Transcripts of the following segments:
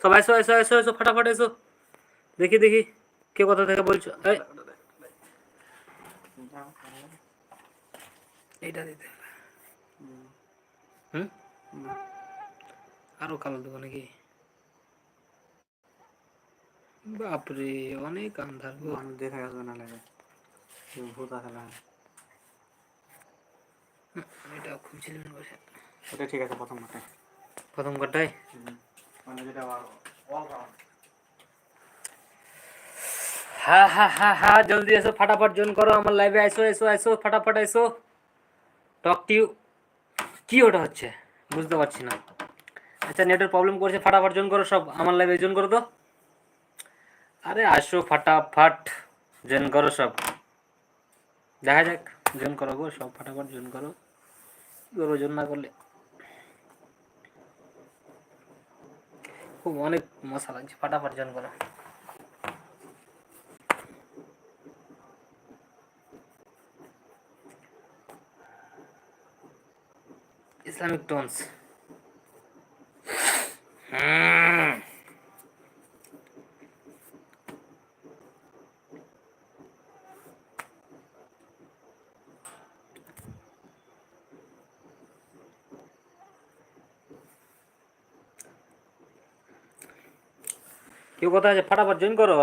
সব এসো এসো এসো এসো, ফাটাফাট এসো। দেখি দেখি কে কোথা থেকে বলছো। এইটা দিতে হুম আরো কালো দেবো নাকি? বাপরে অনেক আন্ধার গো। দেখা যাবে না লাগে ভূত আছে না। এটা খুঁজছিলাম বসে। ওটা ঠিক আছে প্রথম ঘরটায়। প্রথম ঘরটায় মানে যেটা হ্যাঁ হ্যাঁ হ্যাঁ হ্যাঁ, জলদি এসো, ফাটাফাট জয়েন করো আমার লাইভে। এসো এসো এসো, ফাটাফাট এসো। টক টিউ কি ওটা হচ্ছে বুঝতে পারছি না। আচ্ছা নেটের প্রবলেম করছে, ফাটাফাট জয়েন করো সব আমার লাইভে, জয়েন করো তো। আরে আসো ফাটাফাট জয়েন করো সব, দেখা যাক। জয়েন করো গো সব, ফাটাফাট জয়েন করো। জয়েন না করলে খুব অনেক মশা লাগছে, ফাটাফাট জয়েন করো। ইসলামিক টোনস কেউ কোথায় আছে? ফাটাফাট জয়েন করো।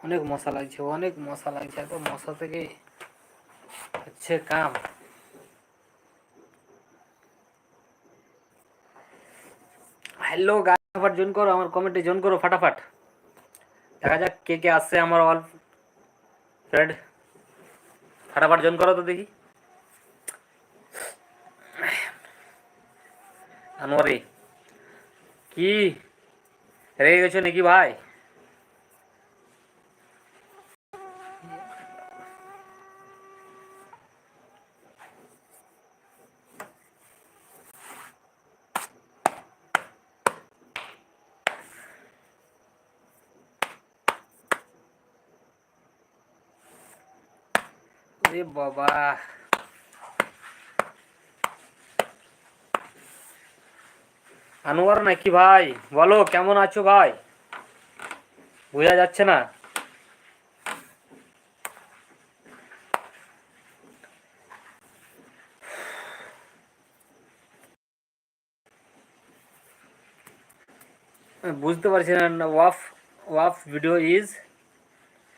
অনেক মশা লাগছে, অনেক মশা লাগছে, এত মশা থেকে হচ্ছে কাম। হ্যালো গাইস, ফাটাফাট জয়েন করো আমার কমেন্টে, জয়েন করো ফাটাফাট। দেখা যাক কে কে আসছে আমার অল ফ্রেন্ড। ফাটাফাট জয়েন করো তো দেখি। আনোয়ারি কি রেগে গেছো নাকি ভাই? এ বাবা, আনোয়ার নাকি ভাই? বলো কেমন আছো ভাই, বোঝা যাচ্ছে না। বুঝতে পারছি না। ওয়াফ ওয়াফ ভিডিও ইজ